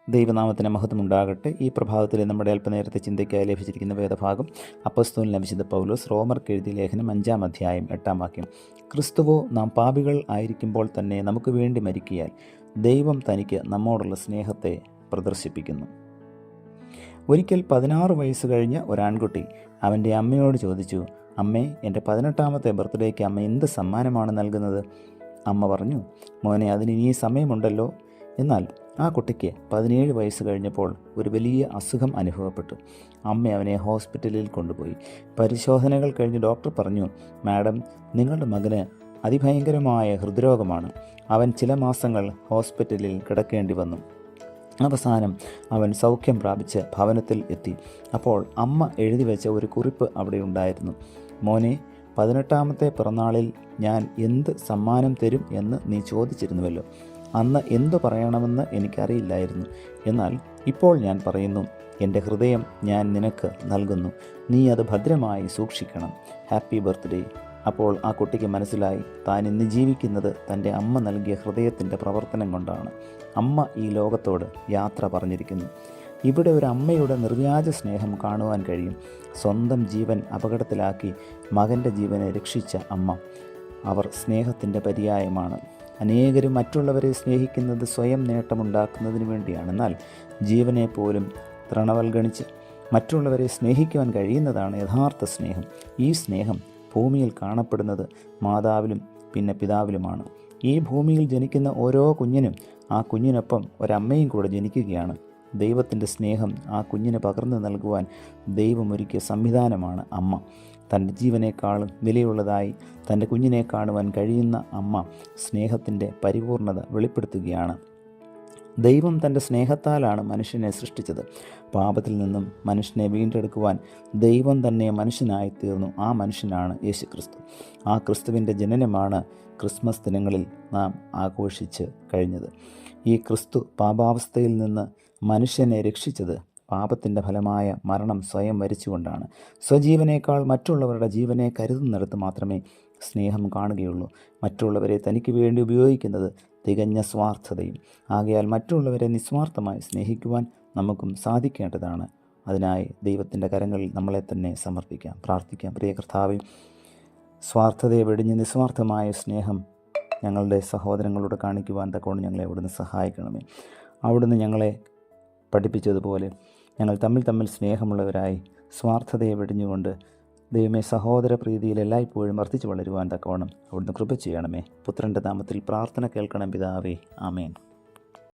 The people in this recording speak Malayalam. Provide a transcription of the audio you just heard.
ദൈവനാമത്തിന് മഹത്വമുണ്ടാകട്ടെ. ഈ പ്രഭാതത്തിലെ നമ്മുടെ അല്പനേരത്തെ ചിന്തയ്ക്കായി ലഭിച്ചിരിക്കുന്ന വേദഭാഗം അപ്പോസ്തലനായ വിശുദ്ധ പൗലോസ് റോമർക്ക് എഴുതിയ ലേഖനം 5-ാം അധ്യായം 8-ാം വാക്യം. ക്രിസ്തുവോ നാം പാപികൾ ആയിരിക്കുമ്പോൾ തന്നെ നമുക്ക് വേണ്ടി മരിക്കയാൽ ദൈവം തനിക്ക് നമ്മോടുള്ള സ്നേഹത്തെ പ്രദർശിപ്പിക്കുന്നു. ഒരിക്കൽ 16 വയസ്സ് കഴിഞ്ഞ ഒരാൺകുട്ടി അവൻ്റെ അമ്മയോട് ചോദിച്ചു, അമ്മേ, എൻ്റെ 18ാമത്തെ ബർത്ത്ഡേക്ക് അമ്മ എന്ത് സമ്മാനമാണ് നൽകുന്നത്? അമ്മ പറഞ്ഞു, മോനെ, അതിന് ഇനി സമയമുണ്ടല്ലോ. എന്നാൽ ആ കുട്ടിക്ക് 17 വയസ്സ് കഴിഞ്ഞപ്പോൾ ഒരു വലിയ അസുഖം അനുഭവപ്പെട്ടു. അമ്മ അവനെ ഹോസ്പിറ്റലിൽ കൊണ്ടുപോയി. പരിശോധനകൾ കഴിഞ്ഞ് ഡോക്ടർ പറഞ്ഞു, മാഡം, നിങ്ങളുടെ മകന് അതിഭയങ്കരമായ ഹൃദ്രോഗമാണ്. അവൻ ചില മാസങ്ങൾ ഹോസ്പിറ്റലിൽ കിടക്കേണ്ടി വന്നു. അവസാനം അവൻ സൗഖ്യം പ്രാപിച്ച് ഭവനത്തിൽ എത്തി. അപ്പോൾ അമ്മ എഴുതി വെച്ച ഒരു കുറിപ്പ് അവിടെ ഉണ്ടായിരുന്നു. മോനെ, 18ാമത്തെ പിറന്നാളിൽ ഞാൻ എന്ത് സമ്മാനം തരും എന്ന് നീ ചോദിച്ചിരുന്നുവല്ലോ. അന്ന് എന്തു പറയണമെന്ന് എനിക്കറിയില്ലായിരുന്നു. എന്നാൽ ഇപ്പോൾ ഞാൻ പറയുന്നു, എൻ്റെ ഹൃദയം ഞാൻ നിനക്ക് നൽകുന്നു. നീ അത് ഭദ്രമായി സൂക്ഷിക്കണം. Happy birthday. അപ്പോൾ ആ കുട്ടിക്ക് മനസ്സിലായി, താൻ ഇന്ന് ജീവിക്കുന്നത് തൻ്റെ അമ്മ നൽകിയ ഹൃദയത്തിൻ്റെ പ്രവർത്തനം കൊണ്ടാണ്. അമ്മ ഈ ലോകത്തോട് യാത്ര പറഞ്ഞിരിക്കുന്നു. ഇവിടെ ഒരു അമ്മയുടെ നിർവ്യാജ സ്നേഹം കാണുവാൻ കഴിയും. സ്വന്തം ജീവൻ അപകടത്തിലാക്കി മകൻ്റെ ജീവനെ രക്ഷിച്ച അമ്മ. അവർ സ്നേഹത്തിൻ്റെ പര്യായമാണ്. അനേകരും മറ്റുള്ളവരെ സ്നേഹിക്കുന്നത് സ്വയം നേട്ടമുണ്ടാക്കുന്നതിന് വേണ്ടിയാണ്. എന്നാൽ ജീവനെ പോലും തൃണവൽഗണിച്ച് മറ്റുള്ളവരെ സ്നേഹിക്കുവാൻ കഴിയുന്നതാണ് യഥാർത്ഥ സ്നേഹം. ഈ സ്നേഹം ഭൂമിയിൽ കാണപ്പെടുന്നത് മാതാവിലും പിന്നെ പിതാവിലുമാണ്. ഈ ഭൂമിയിൽ ജനിക്കുന്ന ഓരോ കുഞ്ഞിനും ആ കുഞ്ഞിനൊപ്പം ഒരമ്മയും കൂടെ ജനിക്കുകയാണ്. ദൈവത്തിൻ്റെ സ്നേഹം ആ കുഞ്ഞിന് പകർന്നു നൽകുവാൻ ദൈവമൊരുക്കിയ സംവിധാനമാണ് അമ്മ. തൻ്റെ ജീവനേക്കാളും വിലയുള്ളതായി തൻ്റെ കുഞ്ഞിനെ കാണുവാൻ കഴിയുന്ന അമ്മ സ്നേഹത്തിൻ്റെ പരിപൂർണത വെളിപ്പെടുത്തുകയാണ്. ദൈവം തൻ്റെ സ്നേഹത്താലാണ് മനുഷ്യനെ സൃഷ്ടിച്ചത്. പാപത്തിൽ നിന്നും മനുഷ്യനെ വീണ്ടെടുക്കുവാൻ ദൈവം തന്നെ മനുഷ്യനായി തീർന്നു. ആ മനുഷ്യനാണ് യേശുക്രിസ്തു. ആ ക്രിസ്തുവിൻ്റെ ജനനമാണ് ക്രിസ്മസ് ദിനങ്ങളിൽ നാം ആഘോഷിച്ച് കഴിഞ്ഞത്. ഈ ക്രിസ്തു പാപാവസ്ഥയിൽ നിന്ന് മനുഷ്യനെ രക്ഷിച്ചത് പാപത്തിൻ്റെ ഫലമായ മരണം സ്വയം വരിച്ചുകൊണ്ടാണ്. സ്വജീവനേക്കാൾ മറ്റുള്ളവരുടെ ജീവനെ കരുതുന്നിടത്ത് മാത്രമേ സ്നേഹം കാണുകയുള്ളൂ. മറ്റുള്ളവരെ തനിക്ക് വേണ്ടി ഉപയോഗിക്കുന്നത് തികഞ്ഞ സ്വാർത്ഥതയും. ആകയാൽ മറ്റുള്ളവരെ നിസ്വാർത്ഥമായി സ്നേഹിക്കുവാൻ നമുക്കും സാധിക്കേണ്ടതാണ്. അതിനായി ദൈവത്തിൻ്റെ കരങ്ങളിൽ നമ്മളെ തന്നെ സമർപ്പിക്കാം, പ്രാർത്ഥിക്കാം. പ്രിയ കർത്താവേ, സ്വാർത്ഥതയെ വെടിഞ്ഞ് നിസ്വാർത്ഥമായ സ്നേഹം ഞങ്ങളുടെ സഹോദരങ്ങളോട് കാണിക്കുവാൻ തക്കവണ്ണം ഞങ്ങളെ അവിടുന്ന് സഹായിക്കണമേ. അവിടുന്ന് ഞങ്ങളെ പഠിപ്പിച്ചതുപോലെ ഞങ്ങൾ തമ്മിൽ സ്നേഹമുള്ളവരായി സ്വാർത്ഥതയെ വെടിഞ്ഞുകൊണ്ട് ദൈവമേ, സഹോദര പ്രീതിയിൽ എല്ലായ്പ്പോഴും വർദ്ധിച്ചു വളരുവാൻ തക്കവണ്ണം അവിടുന്ന് കൃപ ചെയ്യണമേ. പുത്രൻ്റെ നാമത്തിൽ പ്രാർത്ഥന കേൾക്കണം പിതാവേ. ആമേൻ.